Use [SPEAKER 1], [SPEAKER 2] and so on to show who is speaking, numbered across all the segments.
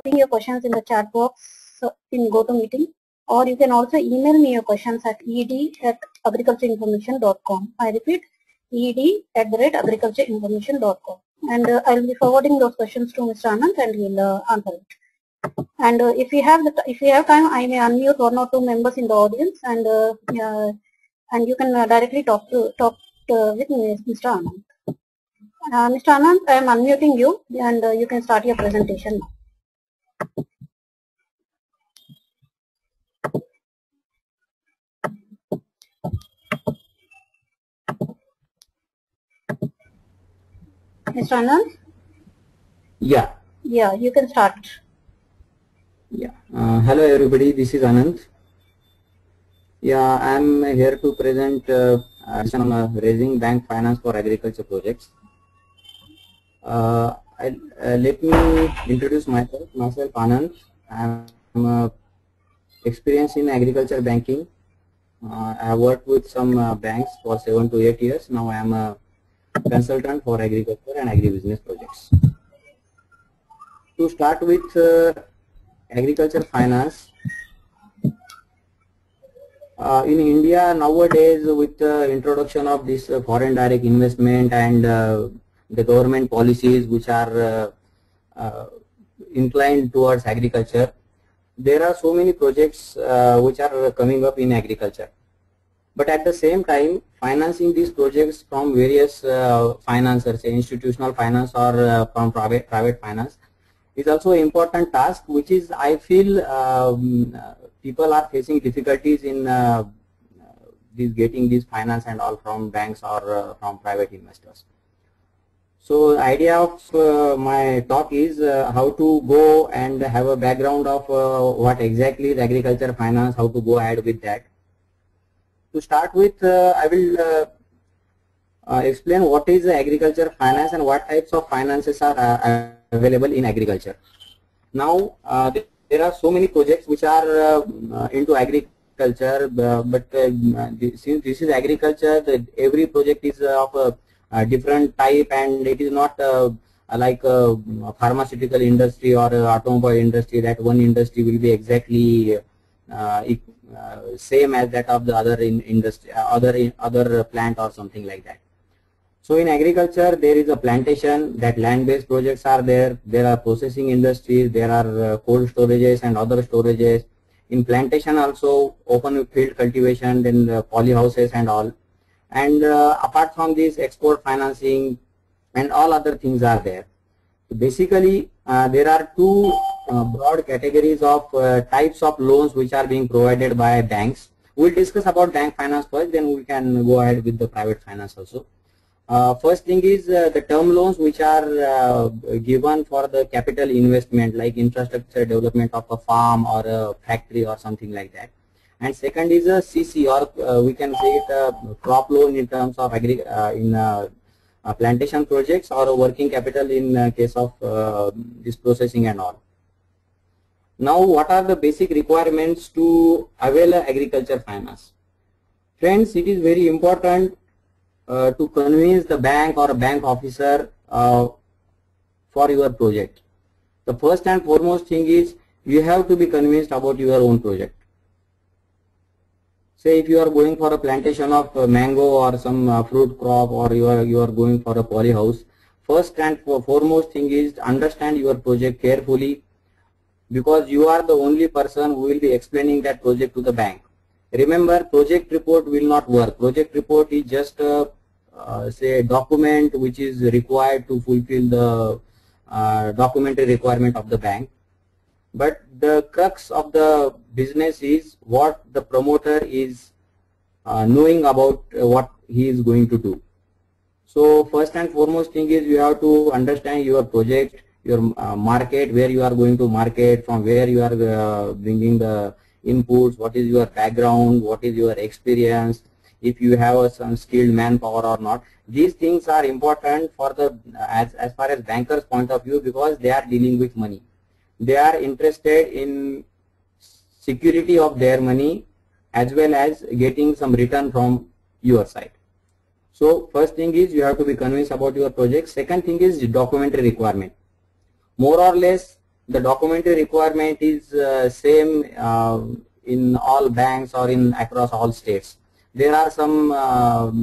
[SPEAKER 1] typing your questions in the chat box in GoToMeeting, or you can also email me your questions at ed@agricultureinformation.com. I repeat, ed@agricultureinformation.com, and I will be forwarding those questions to Mr. Anand, and he will answer it. And if we have time, I may unmute one or two members in the audience, and you can directly talk with Mr. Anand. Mr. Anand, I am unmuting you, and you can start your presentation now. Mr. Anand?
[SPEAKER 2] Yeah.
[SPEAKER 1] Yeah, you can start.
[SPEAKER 2] Yeah. Hello everybody, this is Anand. Yeah, I am here to present some raising bank finance for agriculture projects. Let me introduce myself. Myself Anand. I am experienced in agriculture banking. I have worked with some banks for 7 to 8 years. Now I am a consultant for agriculture and agribusiness projects. To start with agriculture finance, in India nowadays, with the introduction of this foreign direct investment and the government policies which are inclined towards agriculture, there are so many projects which are coming up in agriculture. But at the same time, financing these projects from various financiers, say institutional finance or from private finance, is also an important task, which is, I feel, people are facing difficulties in getting this finance and all from banks or from private investors. So the idea of my talk is how to go and have a background of what exactly is agriculture finance, how to go ahead with that. To start with, I will explain what is agriculture finance and what types of finances are available in agriculture. Now, there are so many projects which are into agriculture, but since this is agriculture, every project is of a different type, and it is not like a pharmaceutical industry or automobile industry, that one industry will be exactly same as that of the other industry, other plant or something like that. So in agriculture, there is a plantation, that land-based projects are there. There are processing industries, there are cold storages and other storages. In plantation also, open field cultivation, then polyhouses and all. And apart from this, export financing and all other things are there. Basically, there are two broad categories of types of loans which are being provided by banks. We'll discuss about bank finance first, then we can go ahead with the private finance also. First thing is the term loans, which are given for the capital investment, like infrastructure development of a farm or a factory or something like that. And second is a CC, or we can say it a crop loan in terms of plantation projects, or a working capital in case of this processing and all. Now, what are the basic requirements to avail agriculture finance? Friends, it is very important to convince the bank or a bank officer for your project. The first and foremost thing is you have to be convinced about your own project. Say if you are going for a plantation of mango or some fruit crop, or you are going for a polyhouse, first and foremost thing is understand your project carefully, because you are the only person who will be explaining that project to the bank. Remember, project report will not work. Project report is just a say document which is required to fulfill the documentary requirement of the bank. But the crux of the business is what the promoter is knowing about what he is going to do. So first and foremost thing is you have to understand your project, your market, where you are going to market, from where you are bringing the inputs, what is your background, what is your experience, if you have some skilled manpower or not. These things are important for the as far as bankers' point of view, because they are dealing with money. They are interested in security of their money as well as getting some return from your side. So first thing is you have to be convinced about your project. Second thing is documentary requirement. More or less the documentary requirement is same in all banks or in across all states. There are some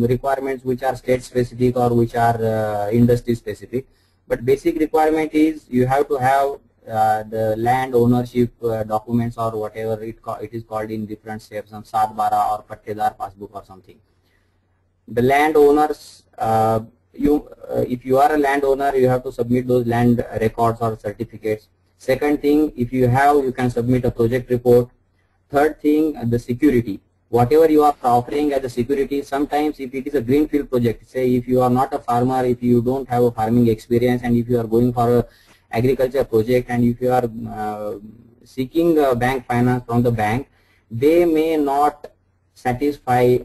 [SPEAKER 2] requirements which are state specific or which are industry specific, but basic requirement is you have to have the land ownership documents or whatever it is called in different steps, some Satbara or Pattedar passbook or something. The landowners, if you are a landowner, you have to submit those land records or certificates. Second thing, if you have, you can submit a project report. Third thing, the security. Whatever you are offering as a security, sometimes if it is a greenfield project, say if you are not a farmer, if you don't have a farming experience, and if you are going for a agriculture project, and if you are seeking bank finance from the bank, they may not satisfy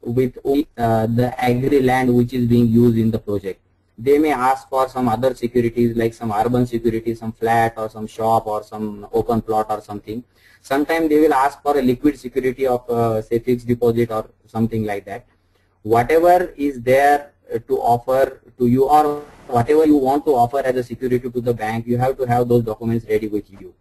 [SPEAKER 2] with the agri land which is being used in the project. They may ask for some other securities like some urban security, some flat or some shop or some open plot or something. Sometimes they will ask for a liquid security of say fixed deposit or something like that. Whatever is there to offer to you, or whatever you want to offer as a security to the bank, you have to have those documents ready with you.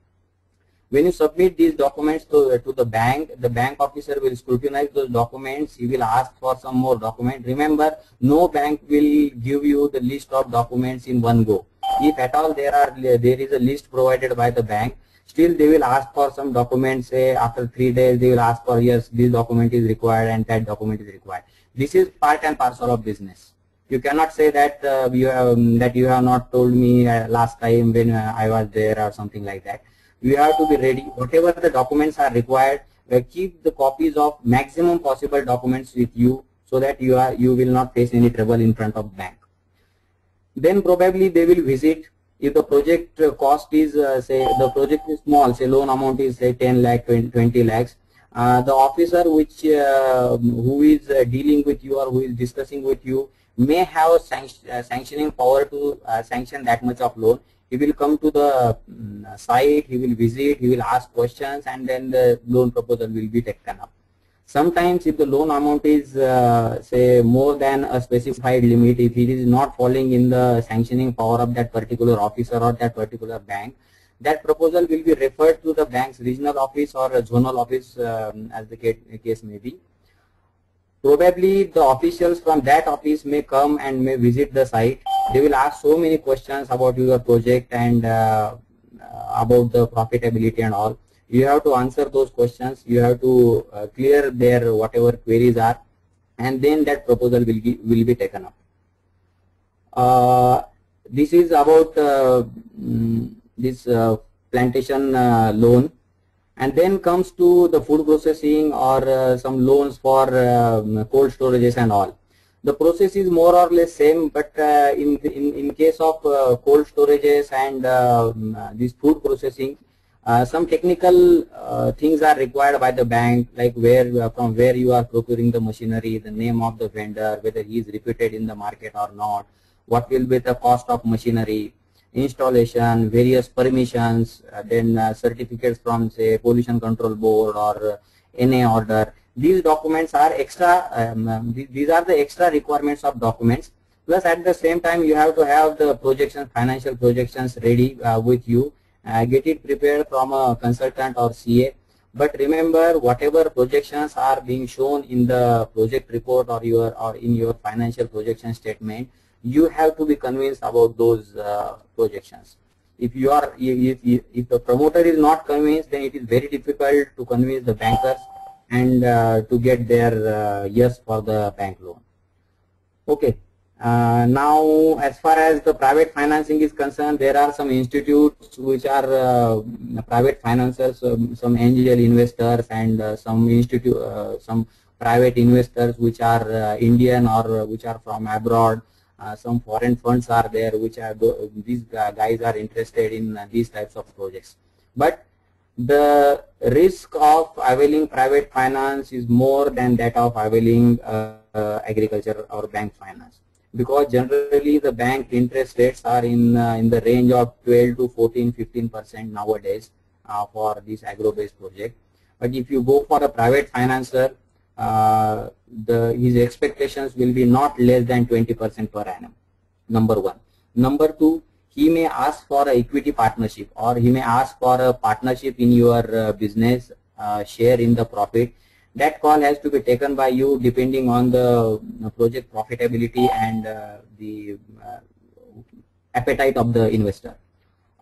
[SPEAKER 2] When you submit these documents to the bank officer will scrutinize those documents. He will ask for some more documents. Remember, no bank will give you the list of documents in one go. If at all there is a list provided by the bank, still they will ask for some documents. Say after 3 days they will ask for, yes, this document is required and that document is required. This is part and parcel of business. You cannot say that you have not told me last time when I was there or something like that. You have to be ready. Whatever the documents are required, keep the copies of maximum possible documents with you, so that you will not face any trouble in front of bank. Then probably they will visit. If the project cost is say the project is small, say loan amount is say 10 lakh, 20 lakhs, the officer who is dealing with you or who is discussing with you may have sanctioning power to sanction that much of loan. He will come to the site, he will visit, he will ask questions, and then the loan proposal will be taken up. Sometimes if the loan amount is say more than a specified limit, if it is not falling in the sanctioning power of that particular officer or that particular bank, that proposal will be referred to the bank's regional office or a zonal office as the case may be. Probably the officials from that office may come and may visit the site. They will ask so many questions about your project and about the profitability and all. You have to answer those questions. You have to clear their whatever queries are, and then that proposal will be taken up. This is about this plantation loan. And then comes to the food processing or some loans for cold storages and all. The process is more or less same, but in case of cold storages and this food processing, some technical things are required by the bank, like from where you are procuring the machinery, the name of the vendor, whether he is reputed in the market or not, what will be the cost of machinery, installation, various permissions, then certificates from say pollution control board or NA order. These documents are extra. These are the extra requirements of documents. Plus, at the same time, you have to have the projections, financial projections ready with you. Get it prepared from a consultant or CA. But remember, whatever projections are being shown in the project report or in your financial projection statement, you have to be convinced about those projections. If the promoter is not convinced, then it is very difficult to convince the bankers and to get their yes for the bank loan. Okay. Now, as far as the private financing is concerned, there are some institutes which are private financiers, some angel investors, and some private investors which are Indian or which are from abroad. Some foreign funds are there, which are these guys are interested in these types of projects. But the risk of availing private finance is more than that of availing agriculture or bank finance, because generally the bank interest rates are in the range of 12 to 14-15% nowadays for this agro-based project. But if you go for a private financer, his expectations will be not less than 20% per annum. Number one. Number two, he may ask for a equity partnership, or he may ask for a partnership in your business, share in the profit. That call has to be taken by you depending on the project profitability and the appetite of the investor.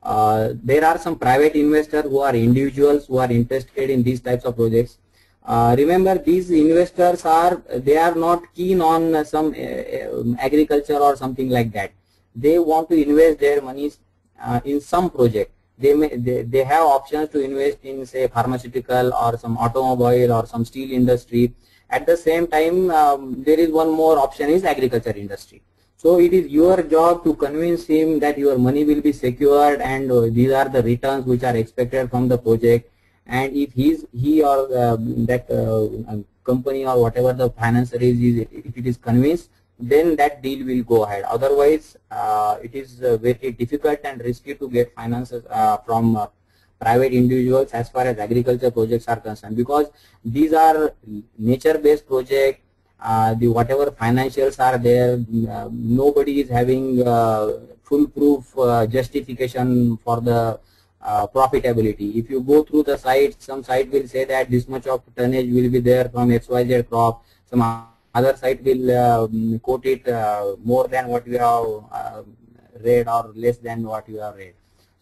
[SPEAKER 2] There are some private investors who are individuals who are interested in these types of projects. Remember, these investors are not keen on some agriculture or something like that. They want to invest their monies in some project. They have options to invest in, say, pharmaceutical or some automobile or some steel industry. At the same time, there is one more option is agriculture industry. So it is your job to convince him that your money will be secured and these are the returns which are expected from the project. And if he or that company or whatever the financer is, if it is convinced, then that deal will go ahead. Otherwise, it is very difficult and risky to get finances from private individuals as far as agriculture projects are concerned, because these are nature-based projects. The whatever financials are there, nobody is having foolproof justification for the profitability. If you go through the site, some site will say that this much of tonnage will be there from XYZ crop. Some other site will quote it more than what you have read or less than what you have read.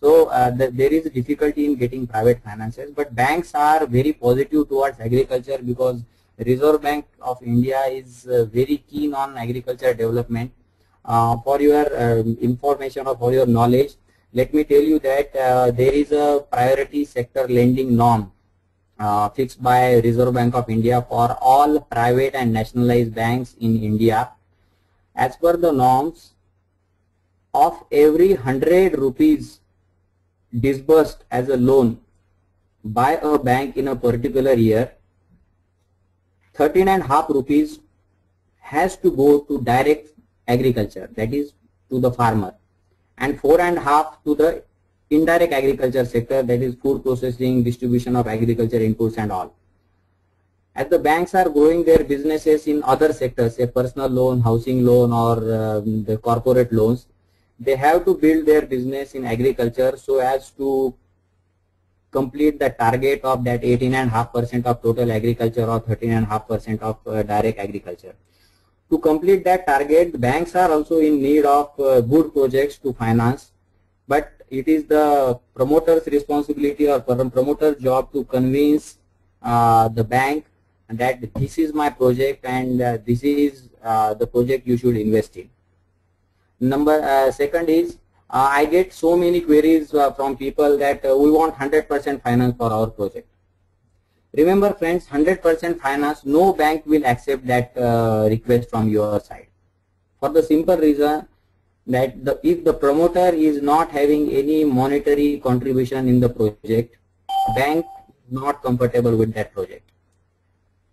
[SPEAKER 2] So there is difficulty in getting private finances, but banks are very positive towards agriculture because Reserve Bank of India is very keen on agriculture development. For your information or for your knowledge, let me tell you that there is a priority sector lending norm fixed by Reserve Bank of India for all private and nationalized banks in India. As per the norms, of every 100 rupees disbursed as a loan by a bank in a particular year, 13.5 rupees has to go to direct agriculture, that is to the farmer, and 4.5 to the indirect agriculture sector, that is food processing, distribution of agriculture inputs and all. As the banks are growing their businesses in other sectors, say personal loan, housing loan, or the corporate loans, they have to build their business in agriculture so as to complete the target of that 18.5% of total agriculture or 13.5% of direct agriculture. To complete that target, banks are also in need of good projects to finance, but it is the promoter's responsibility or promoter's job to convince the bank that this is my project and this is the project you should invest in. Second is, I get so many queries from people that we want 100% finance for our project. Remember friends, 100% finance, no bank will accept that request from your side, for the simple reason that if the promoter is not having any monetary contribution in the project, bank is not comfortable with that project.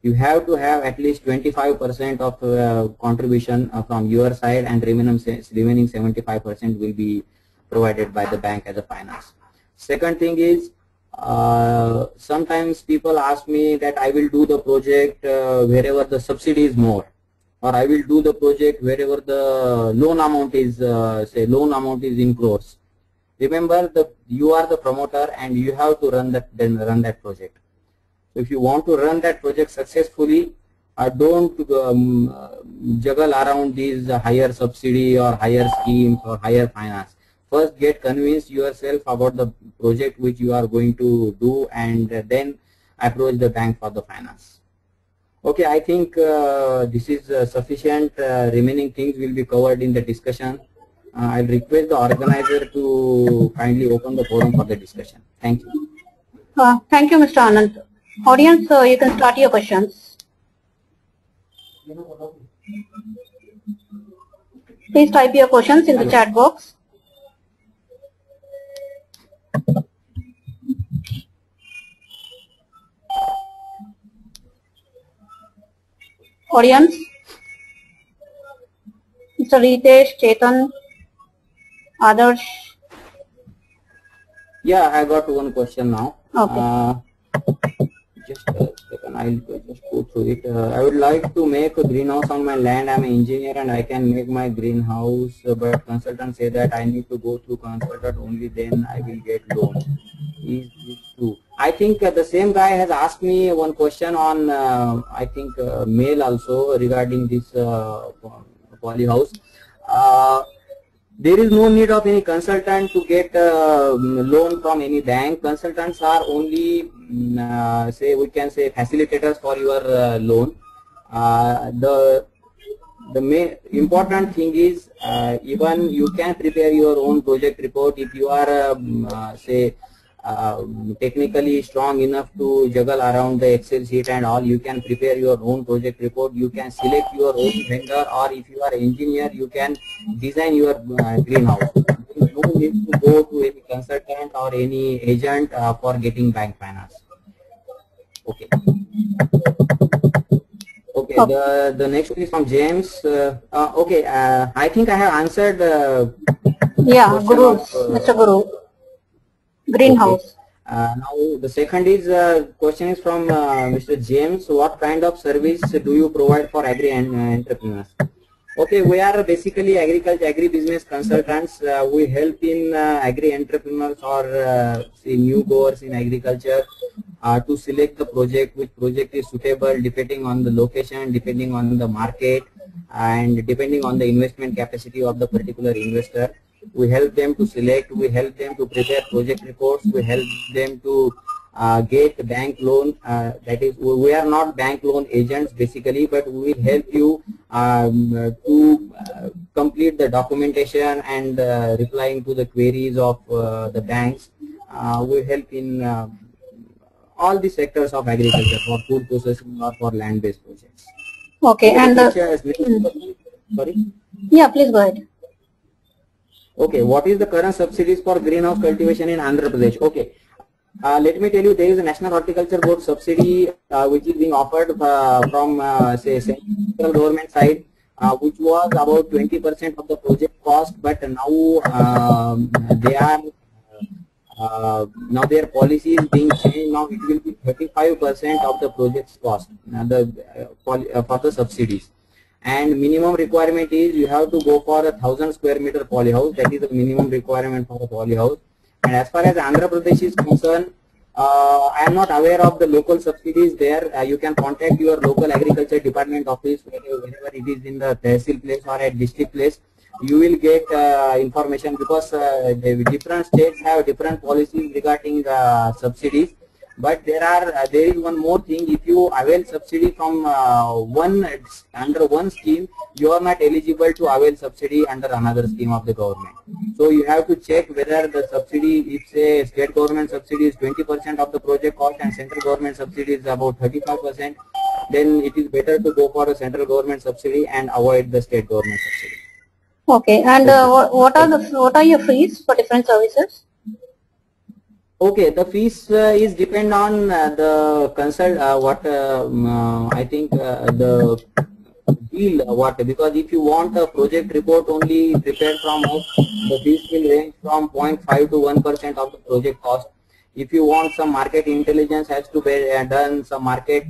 [SPEAKER 2] You have to have at least 25% of contribution from your side, and remaining 75% will be provided by the bank as a finance. Second thing is, sometimes people ask me that I will do the project wherever the subsidy is more, or I will do the project wherever the loan amount is, say loan amount is in crores. Remember, you are the promoter and you have to run that project. So if you want to run that project successfully, don't juggle around these higher subsidy or higher schemes or higher finance. First, get convinced yourself about the project which you are going to do, and then approach the bank for the finance. Okay, I think this is sufficient. Remaining things will be covered in the discussion. I'll request the organizer to kindly open the forum for the discussion. Thank you.
[SPEAKER 1] Thank you, Mr. Anand. Audience, you can start your questions. Please type your questions in the chat box. Audience, Mr. Ritesh, Chetan, Adarsh. Yeah,
[SPEAKER 2] I got one question now.
[SPEAKER 1] Okay.
[SPEAKER 2] Just a second. I'll just go through it. I would like to make a greenhouse on my land. I'm an engineer and I can make my greenhouse, but consultants say that I need to go through consultant only, then I will get loan. Is this true? I think the same guy has asked me one question on I think mail also regarding this poly house. There is no need of any consultant to get loan from any bank. Consultants are only say we can say facilitators for your loan. The main important thing is even you can prepare your own project report if you are say technically strong enough to juggle around the Excel sheet and all. You can prepare your own project report. You can select your own vendor, or if you are an engineer, you can design your greenhouse. There is no need to go to any consultant or any agent for getting bank finance. Okay. Okay. The next one is from James. Okay. I think I have answered.
[SPEAKER 1] Yeah, Guru, Mr. Guru. Greenhouse.
[SPEAKER 2] Okay. Now the second is question is from Mr. James. What kind of service do you provide for agri entrepreneurs? Okay, we are basically agribusiness consultants. We help in agri entrepreneurs or say new goers in agriculture to select the project, which project is suitable depending on the location, depending on the market, and depending on the investment capacity of the particular investor. We help them to select, we help them to prepare project reports, we help them to get bank loan. That is, we are not bank loan agents basically, but we will help you to complete the documentation and replying to the queries of the banks. We help in all the sectors of agriculture, for food processing or for land-based projects.
[SPEAKER 1] Okay, and
[SPEAKER 2] sorry?
[SPEAKER 1] Yeah, please go ahead.
[SPEAKER 2] Okay, what is the current subsidies for greenhouse cultivation in Andhra Pradesh? Okay, let me tell you, there is a National Horticulture Board subsidy which is being offered from say central government side, which was about 20% of the project cost, but now they are now their policy is being changed. Now it will be 35% of the project's cost for the subsidies. And minimum requirement is you have to go for 1,000 square meter polyhouse. That is the minimum requirement for a polyhouse. And as far as Andhra Pradesh is concerned, I am not aware of the local subsidies there. You can contact your local agriculture department office whenever it is in the tehsil place or at district place. You will get information, because the different states have different policies regarding subsidies. But there is one more thing. If you avail subsidy from under one scheme, you are not eligible to avail subsidy under another scheme of the government. So you have to check whether the subsidy, if say state government subsidy is 20% of the project cost and central government subsidy is about 35%, then it is better to go for a central government subsidy and avoid the state government subsidy.
[SPEAKER 1] Okay, and what are your fees for different services?
[SPEAKER 2] Okay, the fees is depend on the consult I think the deal because if you want a project report only prepared from us, the fees will range from 0.5 to 1% of the project cost. If you want some market intelligence has to be done, some market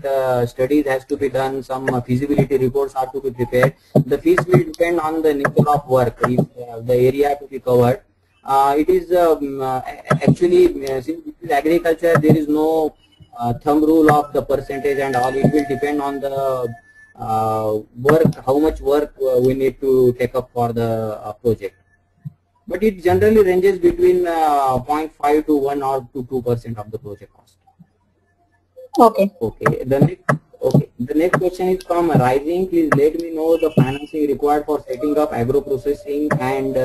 [SPEAKER 2] studies has to be done, some feasibility reports are to be prepared. The fees will depend on the nature of work, if the area to be covered. It is actually since it is agriculture, there is no thumb rule of the percentage and all. It will depend on the work, how much work we need to take up for the project. But it generally ranges between 0.5 to 1 or to 2% of the project cost.
[SPEAKER 1] Okay.
[SPEAKER 2] Okay. The next question is from Rising. Please let me know the financing required for setting up agro processing and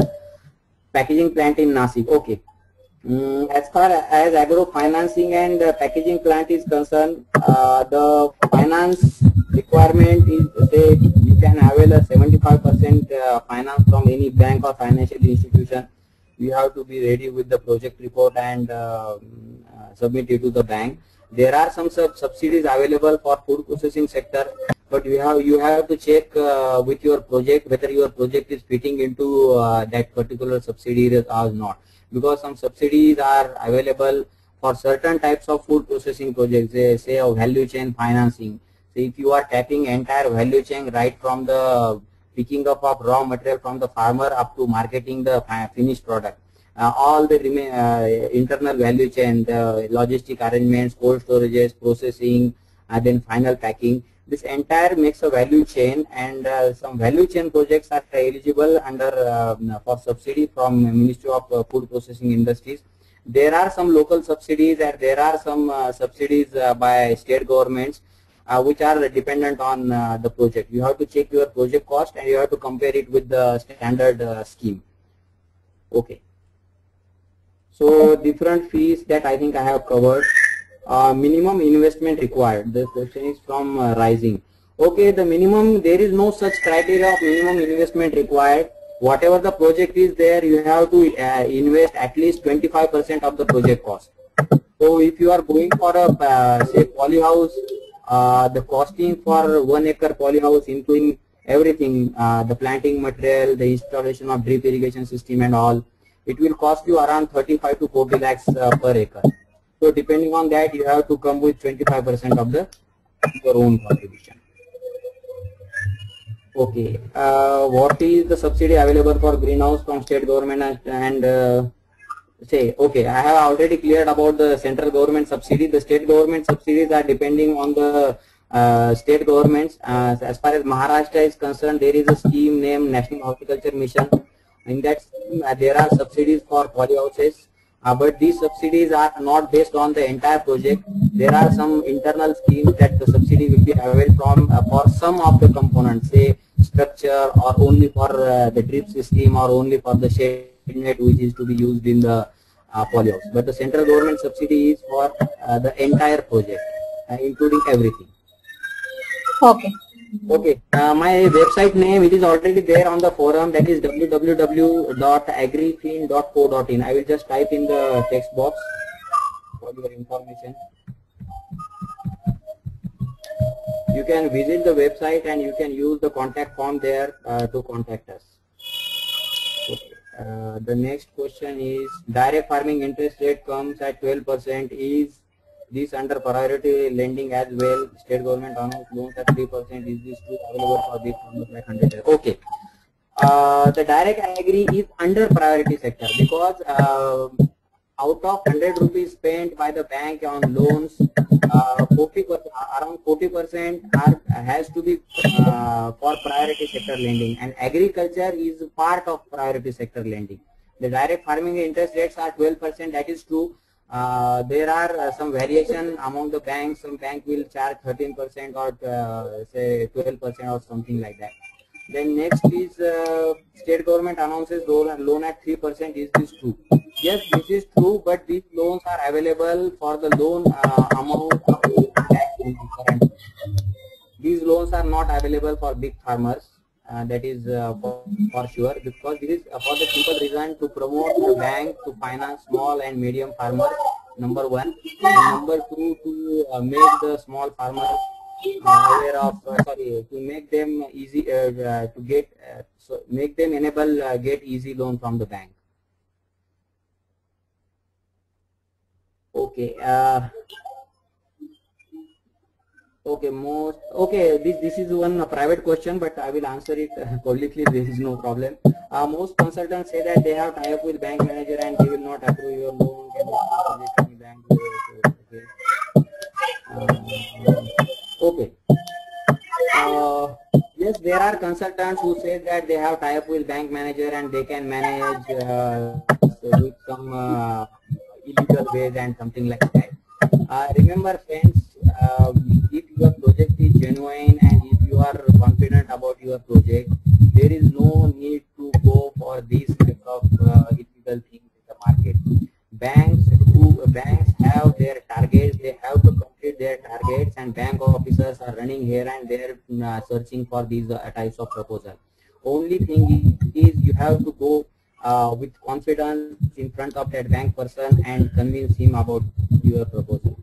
[SPEAKER 2] packaging plant in Nasik. Okay. As far as agro financing and packaging plant is concerned, the finance requirement is, say, you can avail a 75% finance from any bank or financial institution. You have to be ready with the project report and submit it to the bank. There are some subsidies available for food processing sector, but you have to check with your project whether your project is fitting into that particular subsidy or not, because some subsidies are available for certain types of food processing projects, say a value chain financing. So if you are tapping entire value chain right from the picking up of raw material from the farmer up to marketing the finished product, all the internal value chain, the logistic arrangements, cold storages, processing, and then final packing. This entire makes a value chain, and some value chain projects are eligible under for subsidy from Ministry of Food Processing Industries. There are some local subsidies, and there are some subsidies by state governments, which are dependent on the project. You have to check your project cost and you have to compare it with the standard scheme. Okay. So different fees that I think I have covered. Minimum investment required. The question is from Rising. Okay, the minimum, there is no such criteria of minimum investment required. Whatever the project is there, you have to invest at least 25% of the project cost. So if you are going for a say polyhouse, the costing for 1 acre polyhouse, including everything, the planting material, the installation of drip irrigation system and all, it will cost you around 35 to 40 lakhs per acre. So depending on that, you have to come with 25% of your own contribution. Okay, what is the subsidy available for greenhouse from state government and say, okay, I have already cleared about the central government subsidy. The state government subsidies are depending on the state governments. As far as Maharashtra is concerned, there is a scheme named National Horticulture Mission. In that scheme, there are subsidies for polyhouses, but these subsidies are not based on the entire project. There are some internal schemes that the subsidy will be available from for some of the components, say structure, or only for the drip system, or only for the shade net which is to be used in the polyhouse. But the central government subsidy is for the entire project, including everything.
[SPEAKER 1] Okay.
[SPEAKER 2] Okay, my website name, it is already there on the forum, that is www.agrifin.co.in. I will just type in the text box for your information. You can visit the website and you can use the contact form there to contact us. Okay. The next question is, direct farming interest rate comes at 12%. Is this under priority lending as well? State government announced loans at 3%. Is this still available for this from the 500? Okay. The direct agri is under priority sector because out of 100 rupees spent by the bank on loans, 40%, around 40% has to be for priority sector lending, and agriculture is part of priority sector lending. The direct farming interest rates are 12%, that is true. There are some variation among the banks. Some bank will charge 13% or say 12% or something like that. Then next is state government announces loan at 3%. Is this true? Yes, this is true, but these loans are available for the loan amount up to current. These loans are not available for big farmers. That is for sure, because this is for the simple reason to promote the bank to finance small and medium farmers, number one, and number two, to make the small farmers aware of to make them easy to get make them enable get easy loan from the bank. Okay. Okay, this is one private question, but I will answer it publicly. There is no problem. Most consultants say that they have tie up with bank manager and they will not approve your loan. Can you suggest any bank? Okay. Yes, there are consultants who say that they have tie up with bank manager and they can manage with some illegal ways and something like that. Remember, friends, if your project is genuine and if you are confident about your project, there is no need to go for these type of illegal things in the market. Banks have their targets, they have to complete their targets, and bank officers are running here and there searching for these types of proposal. Only thing is you have to go with confidence in front of that bank person and convince him about your proposal.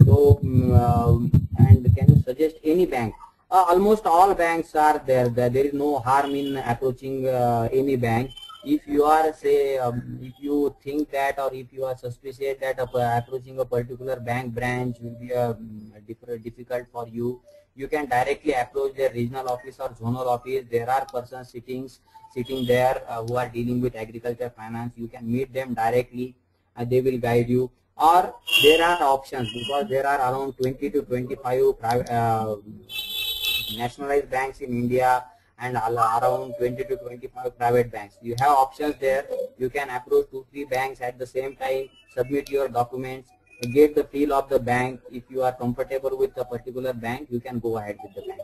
[SPEAKER 2] So, and can you suggest any bank? Almost all banks are there. There is no harm in approaching any bank. If you are say, if you think that, or if you are suspicious that approaching a particular bank branch will be difficult for you, you can directly approach their regional office or zonal office. There are persons sitting there who are dealing with agriculture finance. You can meet them directly and they will guide you. Or there are options, because there are around 20 to 25 private, nationalized banks in India, and around 20 to 25 private banks. You have options there. You can approach 2-3 banks at the same time, submit your documents, get the feel of the bank. If you are comfortable with a particular bank, you can go ahead with the bank.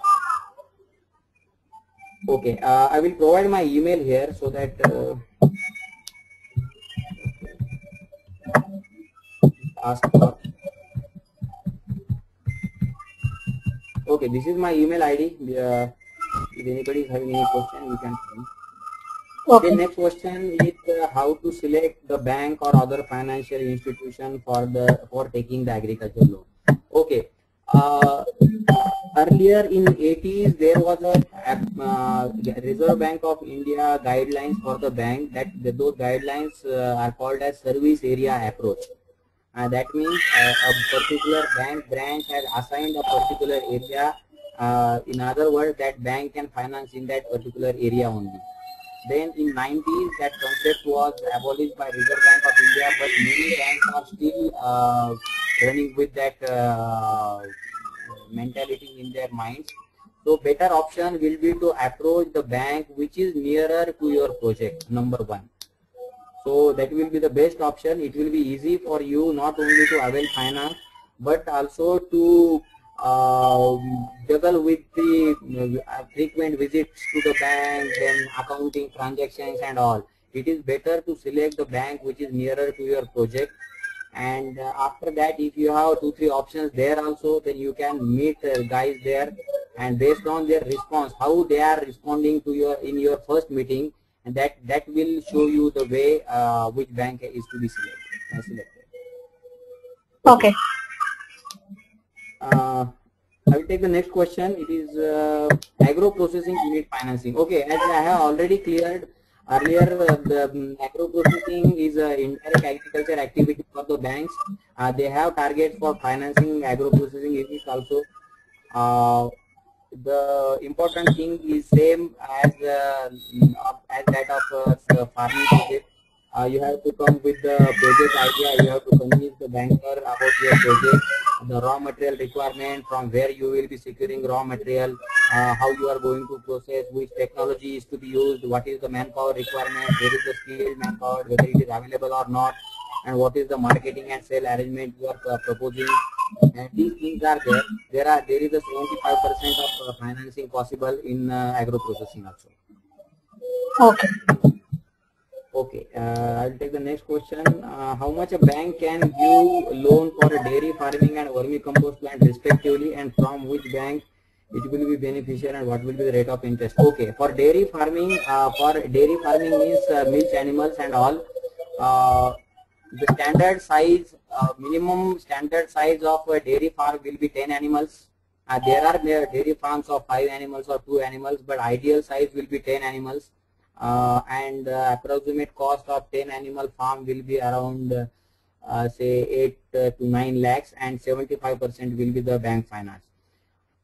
[SPEAKER 2] Okay, I will provide my email here so that ask for. Okay, this is my email ID. If anybody is having any question, you can.
[SPEAKER 1] Okay.
[SPEAKER 2] The next question is how to select the bank or other financial institution for taking the agriculture loan. Okay. Earlier in 80s there was a Reserve Bank of India guidelines for the bank, that those guidelines are called as service area approach. That means a particular bank branch has assigned a particular area. In other words, that bank can finance in that particular area only. Then in 90s that concept was abolished by Reserve Bank of India, but many banks are still running with that mentality in their minds. So better option will be to approach the bank which is nearer to your project, number one. So that will be the best option. It will be easy for you not only to avail finance, but also to juggle with the frequent visits to the bank, then accounting transactions and all. It is better to select the bank which is nearer to your project. And after that, if you have 2-3 options there also, then you can meet guys there, and based on their response, how they are responding to in your first meeting, and that will show you the way which bank is to be selected.
[SPEAKER 1] Okay.
[SPEAKER 2] I will take the next question. It is agro processing unit financing. Okay, as I have already cleared earlier, the agro processing is an indirect agriculture activity for the banks. They have targets for financing agro processing units also. The important thing is same as that of farming project. You have to come with the project idea. You have to convince the banker about your project, the raw material requirement, from where you will be securing raw material, how you are going to process, which technology is to be used, what is the manpower requirement, where is the skilled manpower, whether it is available or not, and what is the marketing and sale arrangement you are proposing. And these things are there. There is a 75% of financing possible in agro processing also.
[SPEAKER 1] Okay.
[SPEAKER 2] Okay, I'll take the next question. How much a bank can give loan for a dairy farming and vermicompost plant respectively, and from which bank it will be beneficial, and what will be the rate of interest? Okay, for dairy farming means milk animals and all. The standard size, minimum standard size of a dairy farm will be 10 animals. There are dairy farms of 5 animals or 2 animals, but ideal size will be 10 animals. And approximate cost of 10 animal farm will be around say 8 to 9 lakhs, and 75% will be the bank finance.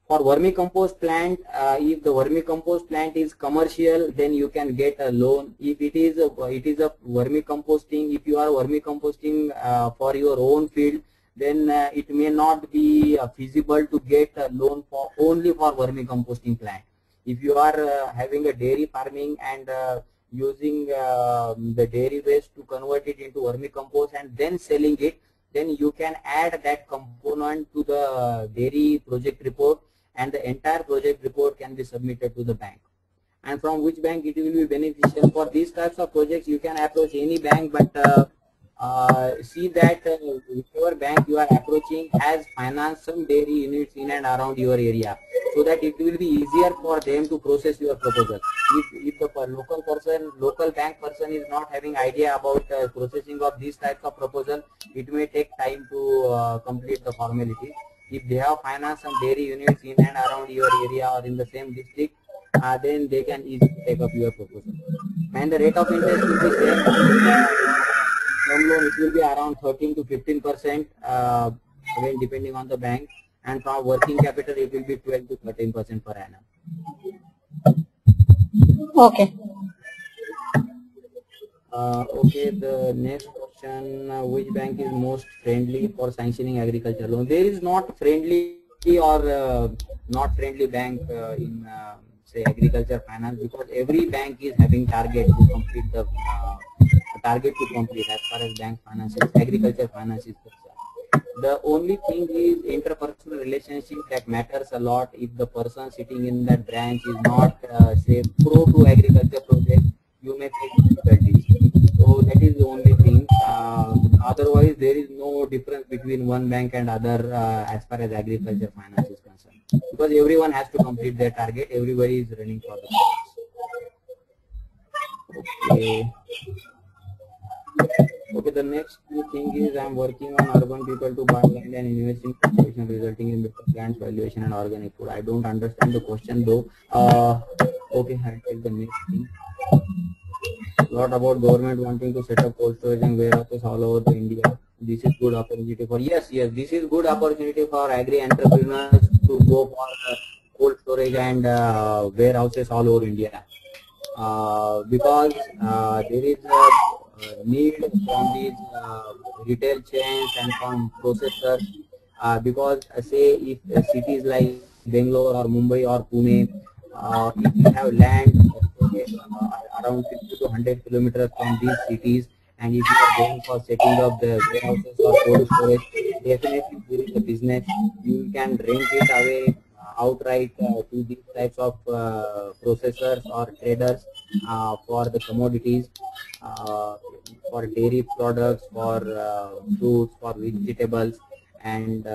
[SPEAKER 2] For vermicompost plant, if the vermicompost plant is commercial, then you can get a loan. If it is a vermicomposting, if you are vermicomposting for your own field, then it may not be feasible to get a loan for only for vermicomposting plant. If you are having a dairy farming and using the dairy waste to convert it into vermicompost and then selling it, then you can add that component to the dairy project report, and the entire project report can be submitted to the bank. And from which bank it will be beneficial for these types of projects, you can approach any bank, but see that whichever bank you are approaching has financed some dairy units in and around your area, so that it will be easier for them to process your proposal. If the local bank person is not having idea about processing of these types of proposal, it may take time to complete the formalities. If they have financed some dairy units in and around your area or in the same district, then they can easily take up your proposal. and the rate of interest will be same. Term loan, it will be around 13 to 15%, again depending on the bank, and from working capital it will be 12 to 13% per annum.
[SPEAKER 1] Okay.
[SPEAKER 2] Okay, the next question, which bank is most friendly for sanctioning agriculture loan? There is not friendly or not friendly bank in say agriculture finance, because every bank is having target to complete the target to complete as far as bank finance is, agriculture finance is concerned. The only thing is interpersonal relationship that matters a lot. If the person sitting in that branch is not say pro to agriculture project, you may face difficulties. So that is the only thing. Otherwise, there is no difference between one bank and other as far as agriculture finance is concerned, because everyone has to complete their target. Everybody is running for the projects. Okay. Okay, the next thing is I'm working on urban people to buy land and invest in cultivation, resulting in better plants valuation and organic food. I don't understand the question though. Okay, I'll take the next thing. What about government wanting to set up cold storage and warehouses all over the India? This is good opportunity for, yes, this is good opportunity for agri entrepreneurs to go for cold storage and warehouses all over India, because there is a need from these retail chains and from processors, because say if cities like Bangalore or Mumbai or Pune, if you have land around 50 to 100 kilometers from these cities, and if you are going for setting up the warehouses or cold storage, definitely there is a business. You can rent it away outright to these types of processors or traders for the commodities, for dairy products, for fruits, for vegetables, and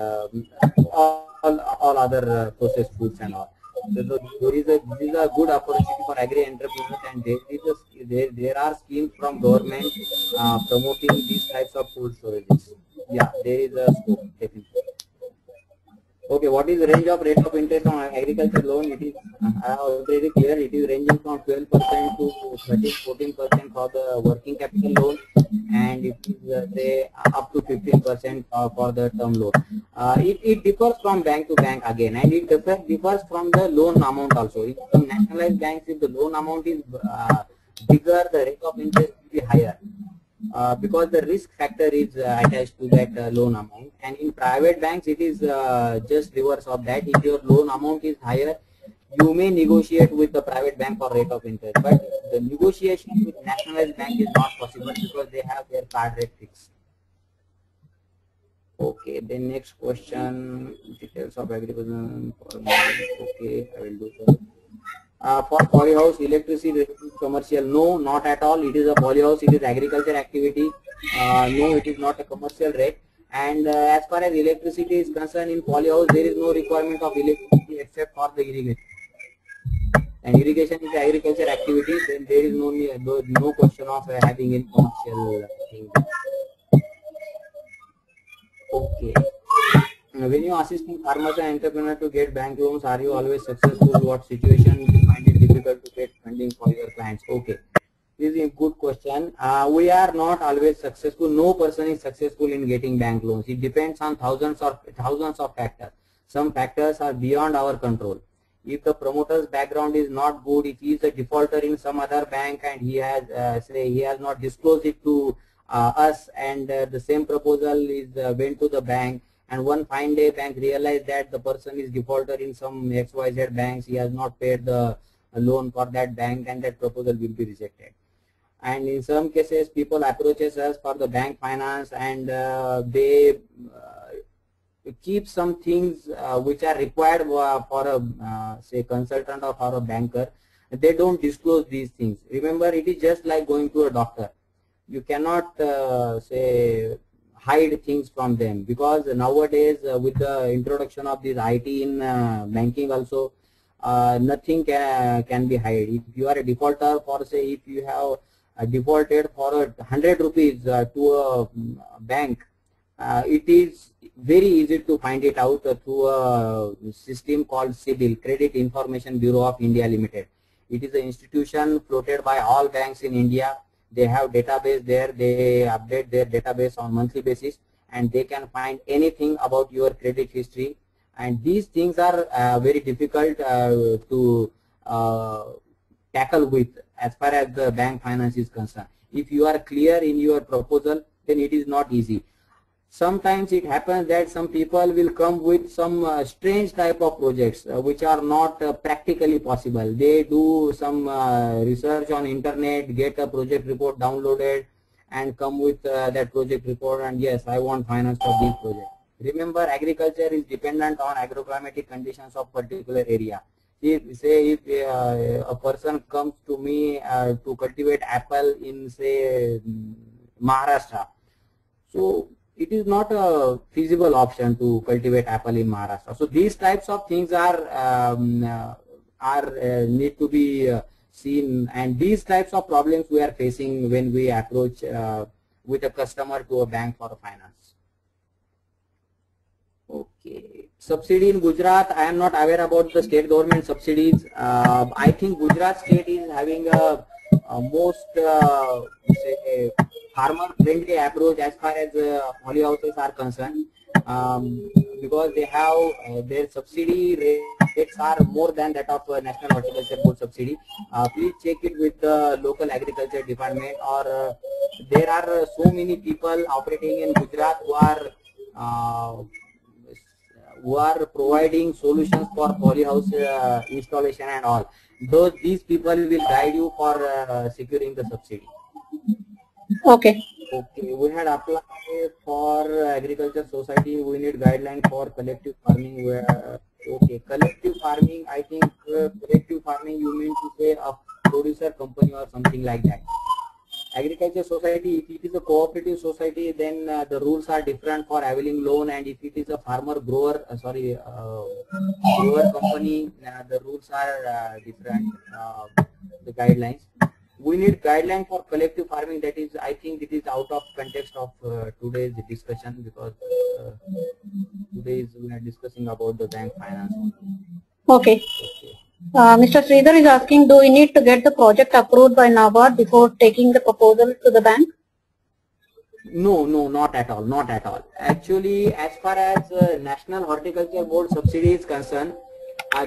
[SPEAKER 2] all other processed foods and all. So this is a good opportunity for agri entrepreneurs, and there are schemes from government promoting these types of cold storages. Yeah, there is a scope definitely. Okay, what is the range of rate of interest on agriculture loan? It is already clear. It is ranging from 12% to 13-14% for the working capital loan, and it is say up to 15% for the term loan. It differs from bank to bank again, and it differs from the loan amount also. In some nationalized banks, if the loan amount is bigger, the rate of interest will be higher. Because the risk factor is attached to that loan amount, and in private banks it is just reverse of that. If your loan amount is higher, you may negotiate with the private bank for rate of interest, but the negotiation with nationalized bank is not possible because they have their card rate fixed. Okay, the next question, details of agriculture. Okay, I will do so. For polyhouse, electricity commercial? No, not at all. It is a polyhouse. It is agriculture activity. No, it is not a commercial rate. And as far as electricity is concerned, in polyhouse there is no requirement of electricity except for the irrigation. And irrigation is agriculture activity. Then there is no question of having any commercial thing. Okay. When you assist farmers and entrepreneurs to get bank loans, are you always successful? What situation do you find it difficult to get funding for your clients? Okay, this is a good question. We are not always successful. No person is successful in getting bank loans. It depends on thousands of factors. Some factors are beyond our control. If the promoter's background is not good, if he is a defaulter in some other bank and he has he has not disclosed it to us, and the same proposal is went to the bank, and one fine day bank realized that the person is defaulter in some XYZ banks, he has not paid the loan for that bank, and that proposal will be rejected. And in some cases people approaches us for the bank finance, and they keep some things which are required for a say consultant or for a banker. They don't disclose these things. Remember, it is just like going to a doctor. You cannot say hide things from them, because nowadays with the introduction of this IT in banking also, nothing can be hide. If you are a defaulter, for say if you have defaulted for 100 rupees to a bank, it is very easy to find it out through a system called CIBIL, Credit Information Bureau of India Limited. It is an institution floated by all banks in India. They have database there. They update their database on monthly basis, and they can find anything about your credit history. And these things are very difficult to tackle with as far as the bank finance is concerned. If you are clear in your proposal, then it is not easy. Sometimes it happens that some people will come with some strange type of projects which are not practically possible. They do some research on internet, get a project report downloaded, and come with that project report, and yes, I want finance for this project. Remember, agriculture is dependent on agroclimatic conditions of particular area. If a person comes to me to cultivate apple in, say, Maharashtra, so it is not a feasible option to cultivate apple in Maharashtra. So these types of things are need to be seen, and these types of problems we are facing when we approach with a customer to a bank for finance. Okay, subsidy in Gujarat. I am not aware about the state government subsidies. I think Gujarat state is having a most say farmer-friendly approach as far as polyhouses are concerned, because they have their subsidy rates are more than that of National Horticulture Board subsidy. Please check it with the local agriculture department, or there are so many people operating in Gujarat who are providing solutions for polyhouse installation and all. These people will guide you for securing the subsidy.
[SPEAKER 1] Okay.
[SPEAKER 2] Okay, we had applied for agriculture society. We need guideline for collective farming. Okay, collective farming. I think collective farming, you mean to say a producer company or something like that. Agriculture society, if it is a cooperative society, then the rules are different for availing loan, and if it is a farmer grower, grower company, the rules are different, the guidelines. We need guideline for collective farming. That is, I think it is out of context of today's discussion, because today we are discussing about the bank finance.
[SPEAKER 1] Okay. Mr. Sridhar is asking, do we need to get the project approved by NABARD before taking the proposal to the bank?
[SPEAKER 2] No, not at all, not at all. Actually, as far as National Horticulture Board subsidy is concerned,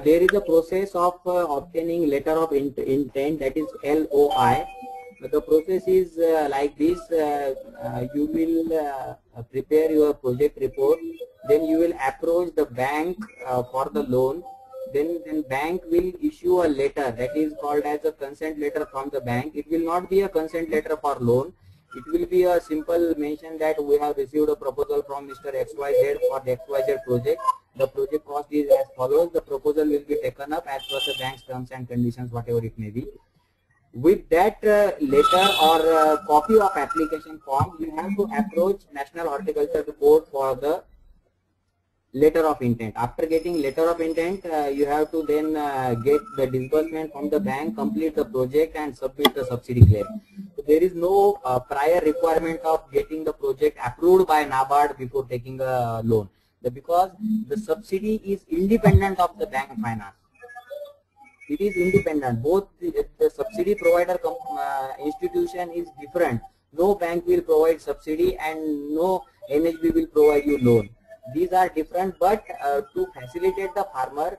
[SPEAKER 2] there is a process of obtaining letter of intent, that is LOI. The process is like this. You will prepare your project report, then you will approach the bank for the loan. Then bank will issue a letter that is called as a consent letter from the bank. It will not be a consent letter for loan. It will be a simple mention that we have received a proposal from Mr. XYZ for the XYZ project. The project cost is as follows. The proposal will be taken up as per the bank's terms and conditions, whatever it may be. With that letter or copy of application form, you have to approach National Horticulture Board for the letter of intent. After getting letter of intent, you have to then get the disbursement from the bank, complete the project, and submit the subsidy claim. So there is no prior requirement of getting the project approved by NABARD before taking a loan, because the subsidy is independent of the bank finance. It is independent. Both the subsidy provider institution is different. No bank will provide subsidy and no NHB will provide you loan. These are different, but to facilitate the farmer,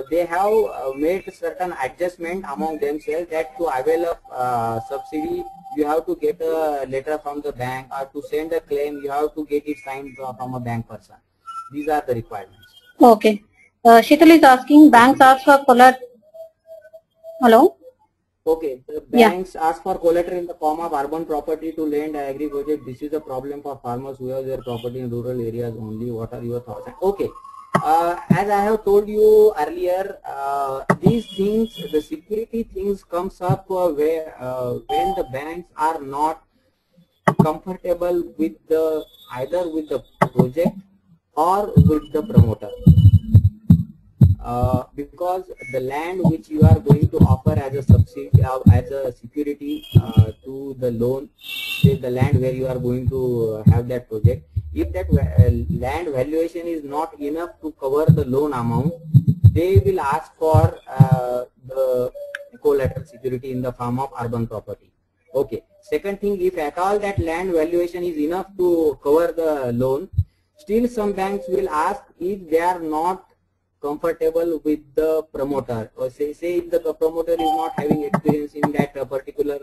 [SPEAKER 2] they have made certain adjustment among themselves that to avail of subsidy, you have to get a letter from the bank, or to send a claim, you have to get it signed from a bank person. These are the requirements.
[SPEAKER 1] Okay. Sheetal is asking, banks ask for collateral. Hello?
[SPEAKER 2] Okay, the banks ask for collateral in the form of urban property to lend agri project. This is a problem for farmers who have their property in rural areas only. What are your thoughts? Okay, as I have told you earlier, these things, the security things comes up when the banks are not comfortable with either with the project or with the promoter. Because the land which you are going to offer as a subsidy, as a security to the loan, is the land where you are going to have that project. If that land valuation is not enough to cover the loan amount, they will ask for the collateral security in the form of urban property. Okay. Second thing, if at all that land valuation is enough to cover the loan, still some banks will ask if they are not comfortable with the promoter, or say if the promoter is not having experience in that particular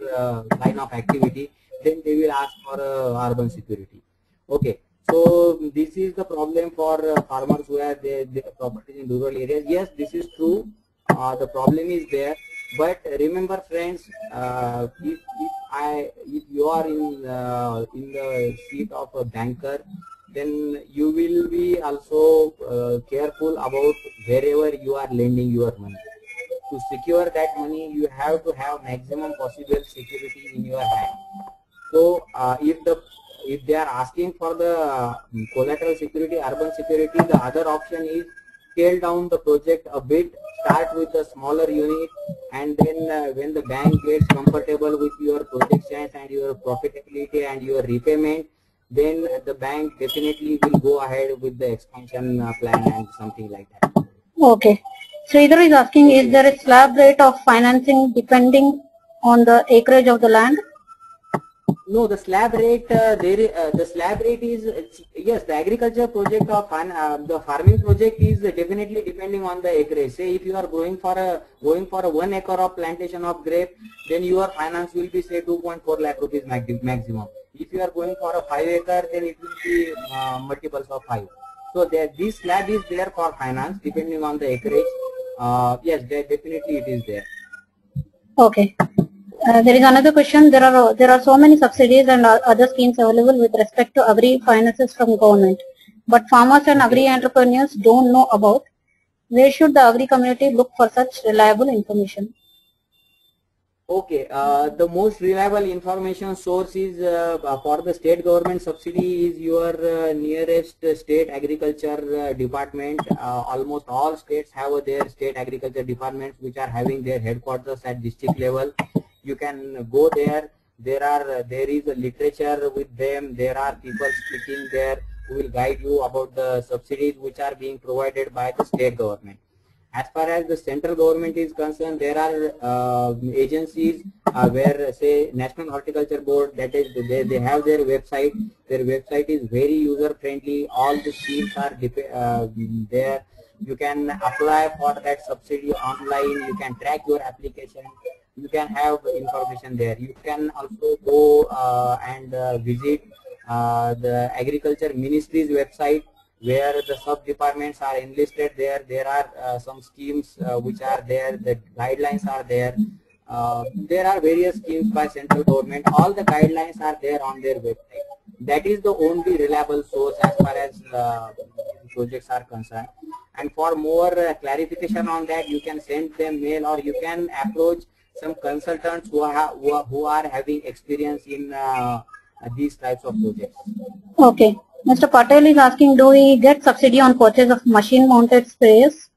[SPEAKER 2] line of activity, then they will ask for urban security. Okay. So this is the problem for farmers who have their properties in rural areas. Yes, this is true. The problem is there. But remember, friends, if you are in the seat of a banker, then you will be also careful about wherever you are lending your money. To secure that money, you have to have maximum possible security in your hand. So if they are asking for the collateral security, urban security, the other option is scale down the project a bit, start with a smaller unit, and then when the bank gets comfortable with your projections and your profitability and your repayment, then the bank definitely will go ahead with the expansion plan and something like that.
[SPEAKER 1] Okay. Sridhar is asking, is there a slab rate of financing depending on the acreage of the land?
[SPEAKER 2] No, the slab rate the slab rate is yes, the agriculture project of the farming project is definitely depending on the acreage. Say if you are going for a 1 acre of plantation of grape, then your finance will be say 2.4 lakh rupees maximum. If you are going for a 5 acre, then it will be multiples of 5. So this slab is there for finance depending on the acreage. Yes, definitely it is there.
[SPEAKER 1] Okay. There is another question. There are so many subsidies and other schemes available with respect to agri finances from government, but farmers and agri entrepreneurs don't know about. Where should the agri community look for such reliable information?
[SPEAKER 2] Okay, the most reliable information source is for the state government subsidy is your nearest state agriculture department. Almost all states have their state agriculture departments which are having their headquarters at district level. You can go there. There is a literature with them. There are people speaking there who will guide you about the subsidies which are being provided by the state government. As far as the central government is concerned, there are agencies where say National Horticulture Board, that is they have their website. Their website is very user friendly. All the schemes are there. You can apply for that subsidy online. You can track your application. You can have information there. You can also go and visit the Agriculture Ministry's website, where the sub departments are enlisted there. There are some schemes which are there, the guidelines are there. There are various schemes by central government. All the guidelines are there on their website. That is the only reliable source as far as projects are concerned. And for more clarification on that, you can send them mail, or you can approach some consultants who are having experience in these types of projects.
[SPEAKER 1] Okay. Mr. Patel is asking, do we get subsidy on purchase of machine mounted sprayers?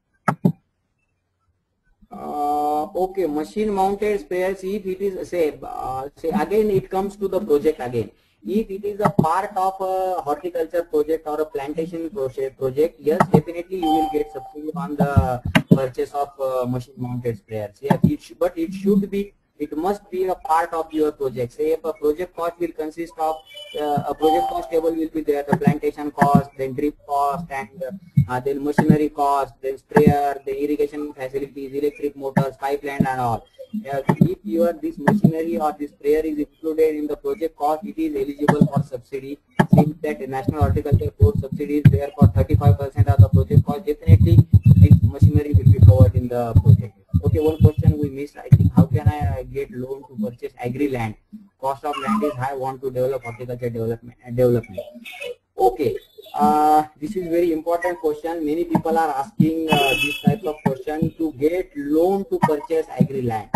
[SPEAKER 2] Okay, machine mounted sprayers, if it is say again it comes to the project again. If it is a part of a horticulture project or a plantation project, yes, definitely you will get subsidy on the purchase of machine mounted sprayers. Yeah, but it must be a part of your project. Say if a project cost will consist of a project cost table will be there, the plantation cost, then drip cost, and then machinery cost, then sprayer, the irrigation facilities, electric motors, pipeline and all. If this machinery or this sprayer is included in the project cost, it is eligible for subsidy. Since that National Horticulture Board subsidy is there for 35% of the project cost, definitely this machinery will be covered in the project. Okay, one question we missed, I think, how can I get loan to purchase agri land? Cost of land is high, want to develop horticulture development. Okay, this is very important question. Many people are asking this type of question to get loan to purchase agri land.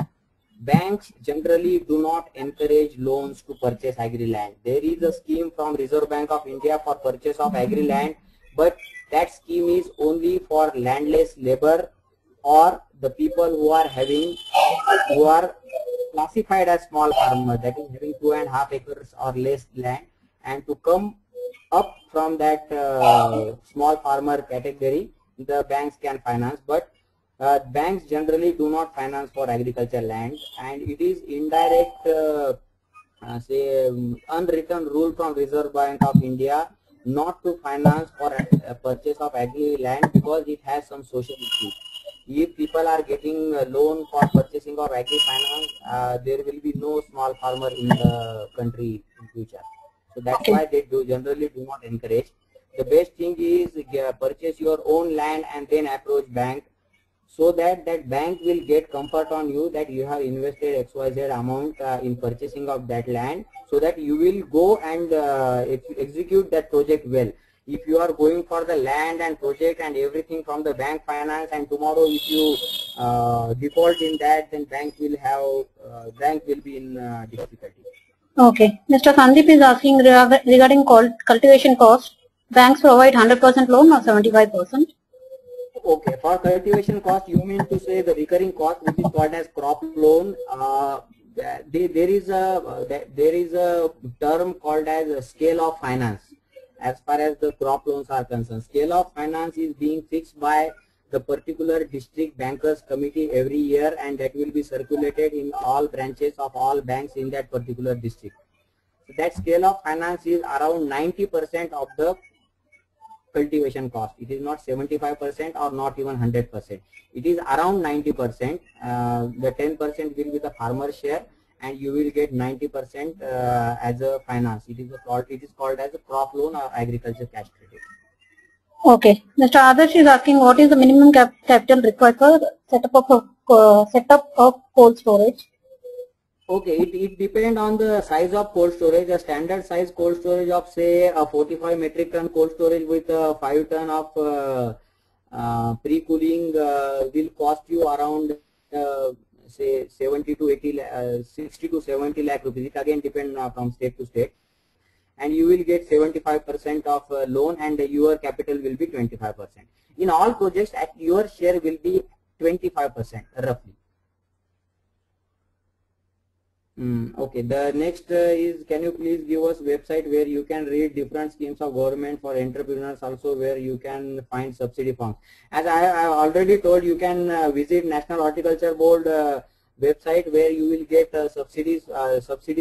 [SPEAKER 2] Banks generally do not encourage loans to purchase agri land. There is a scheme from Reserve Bank of India for purchase of agri land, but that scheme is only for landless labor or the people who are classified as small farmer, that is having 2.5 acres or less land, and to come up from that small farmer category, the banks can finance. But Banks generally do not finance for agriculture land, and it is indirect say unwritten rule from Reserve Bank of India not to finance for a purchase of agri land because it has some social issues. If people are getting a loan for purchasing of agri finance, there will be no small farmer in the country in future. So that's
[SPEAKER 1] Okay.
[SPEAKER 2] why they generally do not encourage. The best thing is purchase your own land and then approach bank, so that that bank will get comfort on you that you have invested XYZ amount in purchasing of that land, so that you will go and execute that project well. If you are going for the land and project and everything from the bank finance, and tomorrow if you default in that, then bank will be in difficulty.
[SPEAKER 1] Okay. Mr. Sandeep is asking regarding cultivation cost. Banks provide 100% loan or 75%?
[SPEAKER 2] Okay, for cultivation cost, you mean to say the recurring cost, which is called as crop loan. There is a term called as a scale of finance. As far as the crop loans are concerned, scale of finance is being fixed by the particular district bankers committee every year, and that will be circulated in all branches of all banks in that particular district. So that scale of finance is around 90% of the cultivation cost. It is not 75% or not even 100%. It is around 90%. The 10% will be the farmer share, and you will get 90% as a finance. It is called as a crop loan or agriculture cash credit.
[SPEAKER 1] Okay. Mr. Adarsh is asking what is the minimum capital required for setup of cold storage?
[SPEAKER 2] Okay, it depends on the size of cold storage. A standard size cold storage of say a 45 metric ton cold storage with a 5 ton of pre-cooling will cost you around say 70 to 80, 60 to 70 lakh rupees. It again depends from state to state, and you will get 75% of loan, and your capital will be 25%. In all projects, your share will be 25% roughly. Okay, the next is, can you please give us website where you can read different schemes of government for entrepreneurs, also where you can find subsidy forms. As I have already told, you can visit National Horticulture Board website, where you will get subsidy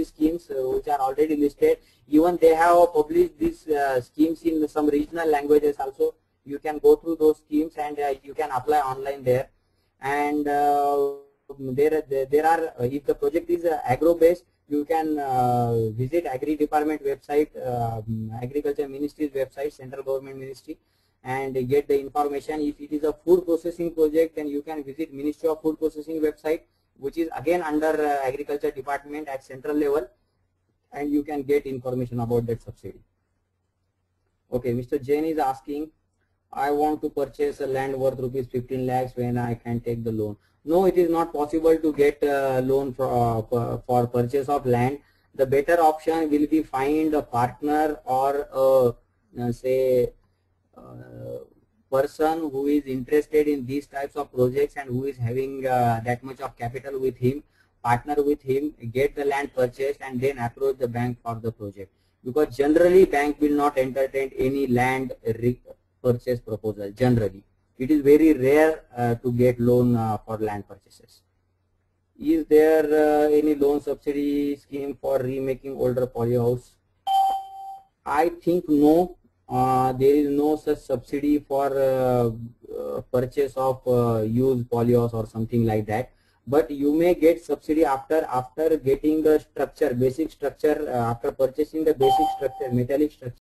[SPEAKER 2] schemes which are already listed. Even they have published these schemes in some regional languages also. You can go through those schemes, and you can apply online there. And there are if the project is agro based, you can visit Agri Department website, Agriculture Ministry's website, Central Government Ministry, and get the information. If it is a food processing project, then you can visit Ministry of Food Processing website, which is again under Agriculture Department at central level, and you can get information about that subsidy. Okay, Mr. Jain is asking, I want to purchase a land worth rupees 15 lakhs, when I can take the loan. No, it is not possible to get a loan for purchase of land. The better option will be find a partner or say person who is interested in these types of projects and who is having that much of capital with him. Partner with him, get the land purchased, and then approach the bank for the project. Because generally bank will not entertain any land purchase proposal. Generally, it is very rare to get loan for land purchases. Is there any loan subsidy scheme for remaking older polyhouse? I think no. There is no such subsidy for purchase of used polyhouse or something like that. But you may get subsidy after getting the structure, basic structure, after purchasing the basic structure, metallic structure.